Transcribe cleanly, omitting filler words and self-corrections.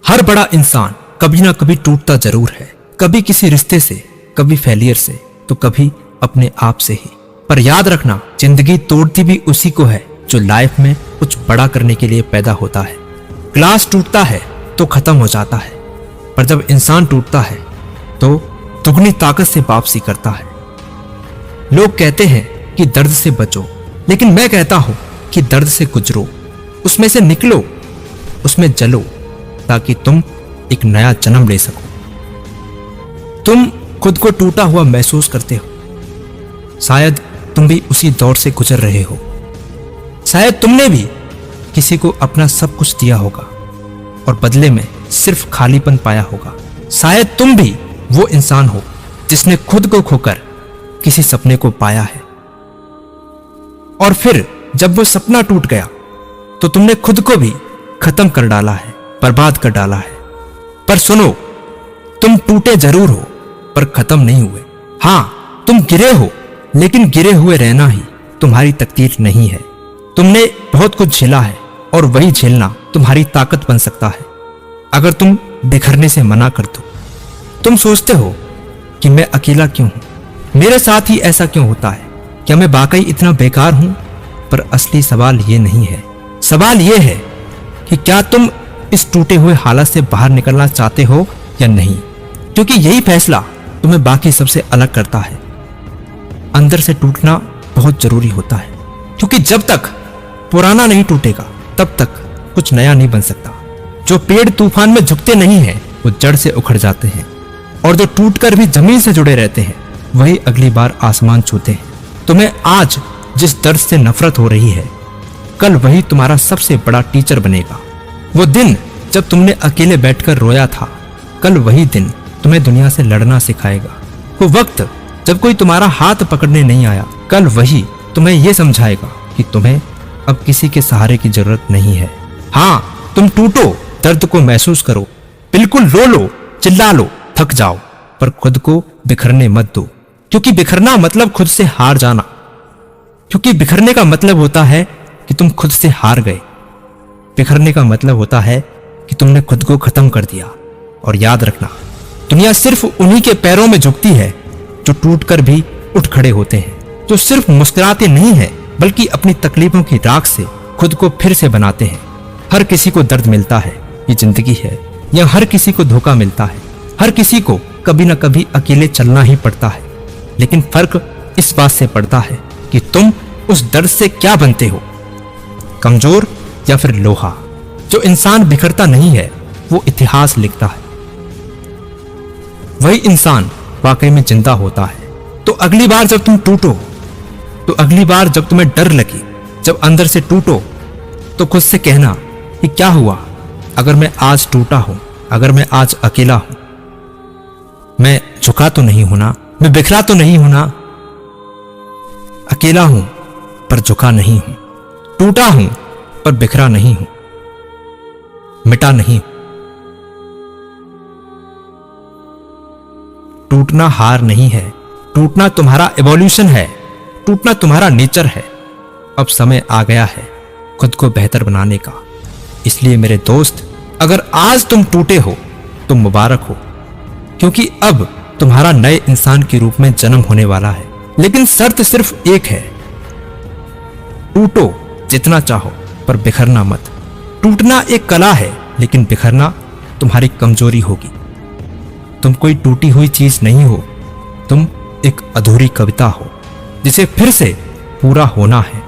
हर बड़ा इंसान कभी ना कभी टूटता जरूर है, कभी किसी रिश्ते से, कभी फेलियर से, तो कभी अपने आप से ही। पर याद रखना, जिंदगी तोड़ती भी उसी को है जो लाइफ में कुछ बड़ा करने के लिए पैदा होता है। ग्लास टूटता है तो खत्म हो जाता है, पर जब इंसान टूटता है तो दुगनी ताकत से वापसी करता है। लोग कहते हैं कि दर्द से बचो, लेकिन मैं कहता हूं कि दर्द से गुजरो, उसमें से निकलो, उसमें जलो, ताकि तुम एक नया जन्म ले सको। तुम खुद को टूटा हुआ महसूस करते हो, शायद तुम भी उसी दौर से गुजर रहे हो। शायद तुमने भी किसी को अपना सब कुछ दिया होगा और बदले में सिर्फ खालीपन पाया होगा। शायद तुम भी वो इंसान हो जिसने खुद को खोकर किसी सपने को पाया है, और फिर जब वो सपना टूट गया तो तुमने खुद को भी खत्म कर डाला है, बर्बाद कर डाला है। पर सुनो, तुम टूटे जरूर हो पर खत्म नहीं हुए। हां, तुम गिरे हो, लेकिन गिरे हुए रहना ही तुम्हारी तकदीर नहीं है। तुमने बहुत कुछ झेला है और वही झेलना तुम्हारी ताकत बन सकता है अगर तुम बिखरने से मना कर दो। तुम सोचते हो कि मैं अकेला क्यों हूं, मेरे साथ ही ऐसा क्यों होता है, क्या मैं वाकई इतना बेकार हूं? पर असली सवाल ये नहीं है। सवाल ये है कि क्या तुम इस टूटे हुए हालत से बाहर निकलना चाहते हो या नहीं, क्योंकि यही फैसला तुम्हें बाकी सबसे अलग करता है। अंदर से टूटना बहुत जरूरी होता है, क्योंकि जब तक पुराना नहीं टूटेगा तब तक कुछ नया नहीं बन सकता। जो पेड़ तूफान में झुकते नहीं हैं वो जड़ से उखड़ जाते हैं, और जो टूटकर भी जमीन से जुड़े रहते हैं वही अगली बार आसमान छूते हैं। तुम्हें आज जिस दर्द से नफरत हो रही है, कल वही तुम्हारा सबसे बड़ा टीचर बनेगा। वो दिन जब तुमने अकेले बैठकर रोया था, कल वही दिन तुम्हें दुनिया से लड़ना सिखाएगा। वो वक्त जब कोई तुम्हारा हाथ पकड़ने नहीं आया, कल वही तुम्हें यह समझाएगा कि तुम्हें अब किसी के सहारे की जरूरत नहीं है। हां, तुम टूटो, दर्द को महसूस करो, बिल्कुल रो लो, चिल्ला लो, थक जाओ, पर खुद को बिखरने मत दो, क्योंकि बिखरना मतलब खुद से हार जाना। क्योंकि बिखरने का मतलब होता है कि तुम खुद से हार गए। बिखरने का मतलब होता है कि तुमने खुद को खत्म कर दिया। और याद रखना, दुनिया सिर्फ उन्हीं के पैरों में झुकती है जो टूटकर भी उठ खड़े होते हैं, जो सिर्फ मुस्कुराते नहीं हैं बल्कि अपनी तकलीफों की राख से खुद को फिर से बनाते हैं। हर किसी को दर्द मिलता है, ये जिंदगी है, या हर किसी को धोखा मिलता है। हर किसी को कभी ना कभी अकेले चलना ही पड़ता है, लेकिन फर्क इस बात से पड़ता है कि तुम उस दर्द से क्या बनते हो, कमजोर या फिर लोहा। जो इंसान बिखरता नहीं है वो इतिहास लिखता है, वही इंसान वाकई में जिंदा होता है। तो अगली बार जब तुम टूटो, तो अगली बार जब तुम्हें डर लगे, जब अंदर से टूटो, तो खुद से कहना कि क्या हुआ अगर मैं आज टूटा हूं, अगर मैं आज अकेला हूं। मैं झुका तो नहीं हूं ना, मैं बिखरा तो नहीं हूं ना, अकेला हूं पर झुका नहीं हूं, टूटा हूं पर बिखरा नहीं हूं, मिटा नहीं। टूटना हार नहीं है, टूटना तुम्हारा एवोल्यूशन है, टूटना तुम्हारा नेचर है। अब समय आ गया है खुद को बेहतर बनाने का। इसलिए मेरे दोस्त, अगर आज तुम टूटे हो तो मुबारक हो, क्योंकि अब तुम्हारा नए इंसान के रूप में जन्म होने वाला है। लेकिन शर्त सिर्फ एक है, टूटो जितना चाहो पर बिखरना मत। टूटना एक कला है, लेकिन बिखरना तुम्हारी कमजोरी होगी। तुम कोई टूटी हुई चीज नहीं हो, तुम एक अधूरी कविता हो जिसे फिर से पूरा होना है।